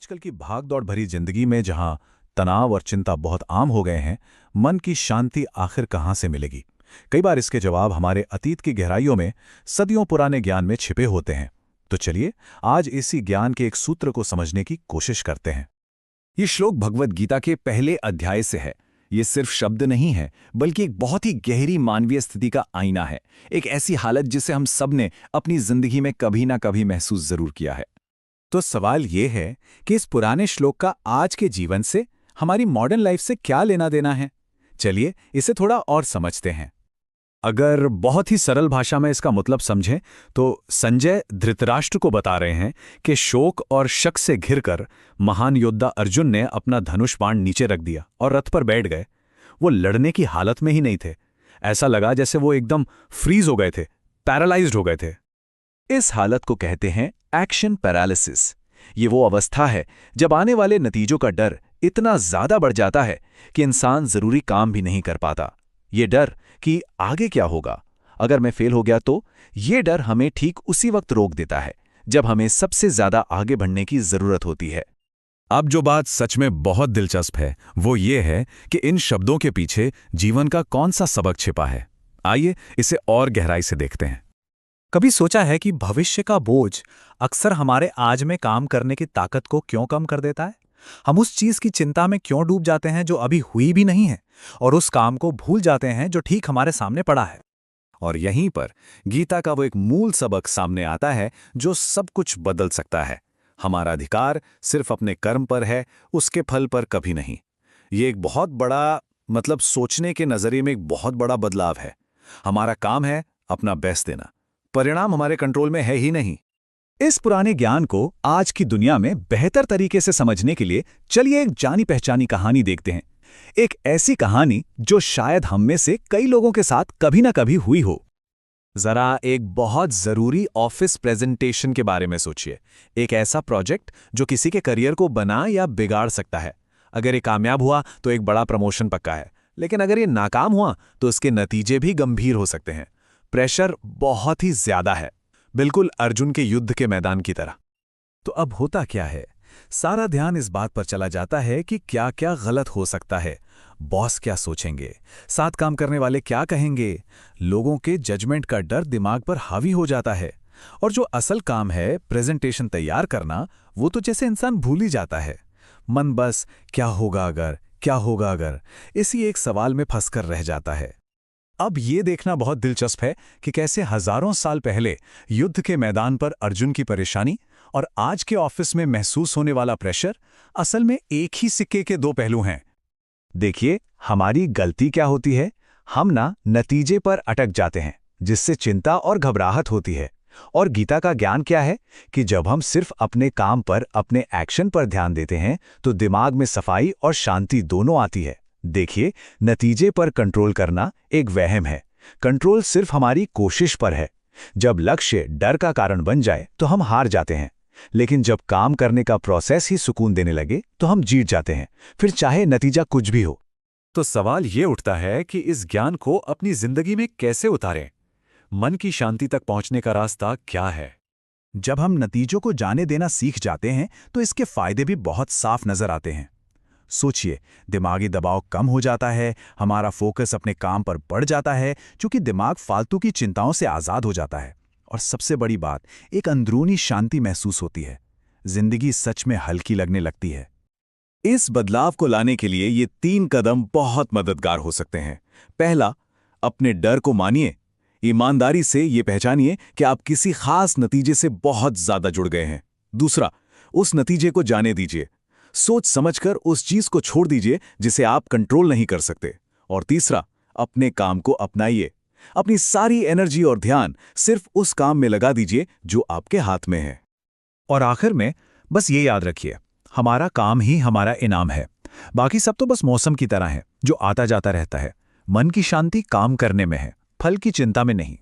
आजकल की भाग-दौड़ भरी जिंदगी में जहां तनाव और चिंता बहुत आम हो गए हैं, मन की शांति आखिर कहां से मिलेगी? कई बार इसके जवाब हमारे अतीत की गहराइयों में, सदियों पुराने ज्ञान में छिपे होते हैं। तो चलिए, आज इसी ज्ञान के एक सूत्र को समझने की कोशिश करते हैं। ये श्लोक भगवत गीता के पहले अध्याय से है। ये सिर्फ शब्द नहीं है, बल्कि एक बहुत ही गहरी मानवीय स्थिति का आईना है। एक ऐसी हालत जिसे हम सब ने अपनी जिंदगी में कभी ना कभी महसूस जरूर किया है। तो सवाल ये है कि इस पुराने श्लोक का आज के जीवन से, हमारी मॉडर्न लाइफ से क्या लेना देना है? चलिए इसे थोड़ा और समझते हैं। अगर बहुत ही सरल भाषा में इसका मतलब समझें तो संजय धृतराष्ट्र को बता रहे हैं कि शोक और शक से घिरकर महान योद्धा अर्जुन ने अपना धनुष बाण नीचे रख दिया और रथ पर बैठ गए। वो लड़ने की हालत में ही नहीं थे। ऐसा लगा जैसे वो एकदम फ्रीज हो गए थे, पैरालाइज्ड हो गए थे। इस हालत को कहते हैं एक्शन पैरालिसिस। ये वो अवस्था है जब आने वाले नतीजों का डर इतना ज्यादा बढ़ जाता है कि इंसान जरूरी काम भी नहीं कर पाता। ये डर कि आगे क्या होगा, अगर मैं फेल हो गया तो, ये डर हमें ठीक उसी वक्त रोक देता है जब हमें सबसे ज्यादा आगे बढ़ने की जरूरत होती है। अब जो बात सच में बहुत दिलचस्प है वो ये है कि इन शब्दों के पीछे जीवन का कौन सा सबक छिपा है। आइए इसे और गहराई से देखते हैं। कभी सोचा है कि भविष्य का बोझ अक्सर हमारे आज में काम करने की ताकत को क्यों कम कर देता है? हम उस चीज की चिंता में क्यों डूब जाते हैं जो अभी हुई भी नहीं है, और उस काम को भूल जाते हैं जो ठीक हमारे सामने पड़ा है। और यहीं पर गीता का वो एक मूल सबक सामने आता है जो सब कुछ बदल सकता है। हमारा अधिकार सिर्फ अपने कर्म पर है, उसके फल पर कभी नहीं। ये एक बहुत बड़ा, सोचने के नजरिए में एक बहुत बड़ा बदलाव है। हमारा काम है अपना बेस्ट देना, परिणाम हमारे कंट्रोल में है ही नहीं। इस पुराने ज्ञान को आज की दुनिया में बेहतर तरीके से समझने के लिए चलिए एक जानी पहचानी कहानी देखते हैं। एक ऐसी कहानी जो शायद हम में से कई लोगों के साथ कभी ना कभी हुई हो। जरा एक बहुत जरूरी ऑफिस प्रेजेंटेशन के बारे में सोचिए। एक ऐसा प्रोजेक्ट जो किसी के करियर को बना या बिगाड़ सकता है। अगर ये कामयाब हुआ तो एक बड़ा प्रमोशन पक्का है, लेकिन अगर ये नाकाम हुआ तो इसके नतीजे भी गंभीर हो सकते हैं। प्रेशर बहुत ही ज्यादा है, बिल्कुल अर्जुन के युद्ध के मैदान की तरह। तो अब होता क्या है? सारा ध्यान इस बात पर चला जाता है कि क्या क्या गलत हो सकता है, बॉस क्या सोचेंगे, साथ काम करने वाले क्या कहेंगे। लोगों के जजमेंट का डर दिमाग पर हावी हो जाता है, और जो असल काम है प्रेजेंटेशन तैयार करना, वो तो जैसे इंसान भूल ही जाता है। मन बस क्या होगा अगर, क्या होगा अगर, इसी एक सवाल में फंसकर रह जाता है। अब ये देखना बहुत दिलचस्प है कि कैसे हजारों साल पहले युद्ध के मैदान पर अर्जुन की परेशानी और आज के ऑफिस में महसूस होने वाला प्रेशर असल में एक ही सिक्के के दो पहलू हैं। देखिए, हमारी गलती क्या होती है? हम नतीजे पर अटक जाते हैं, जिससे चिंता और घबराहट होती है। और गीता का ज्ञान क्या है कि जब हम सिर्फ अपने काम पर, अपने एक्शन पर ध्यान देते हैं तो दिमाग में सफाई और शांति दोनों आती है। देखिए, नतीजे पर कंट्रोल करना एक वहम है। कंट्रोल सिर्फ हमारी कोशिश पर है। जब लक्ष्य डर का कारण बन जाए तो हम हार जाते हैं, लेकिन जब काम करने का प्रोसेस ही सुकून देने लगे तो हम जीत जाते हैं, फिर चाहे नतीजा कुछ भी हो। तो सवाल ये उठता है कि इस ज्ञान को अपनी जिंदगी में कैसे उतारें? मन की शांति तक पहुंचने का रास्ता क्या है? जब हम नतीजों को जाने देना सीख जाते हैं तो इसके फायदे भी बहुत साफ नजर आते हैं। सोचिए, दिमागी दबाव कम हो जाता है, हमारा फोकस अपने काम पर बढ़ जाता है क्योंकि दिमाग फालतू की चिंताओं से आज़ाद हो जाता है। और सबसे बड़ी बात, एक अंदरूनी शांति महसूस होती है। जिंदगी सच में हल्की लगने लगती है। इस बदलाव को लाने के लिए ये 3 कदम बहुत मददगार हो सकते हैं। पहला, अपने डर को मानिए। ईमानदारी से ये पहचानिए कि आप किसी खास नतीजे से बहुत ज्यादा जुड़ गए हैं। दूसरा, उस नतीजे को जाने दीजिए। सोच समझकर उस चीज को छोड़ दीजिए जिसे आप कंट्रोल नहीं कर सकते। और तीसरा, अपने काम को अपनाइए। अपनी सारी एनर्जी और ध्यान सिर्फ उस काम में लगा दीजिए जो आपके हाथ में है। और आखिर में बस ये याद रखिए, हमारा काम ही हमारा इनाम है। बाकी सब तो बस मौसम की तरह है जो आता जाता रहता है। मन की शांति काम करने में है, फल की चिंता में नहीं।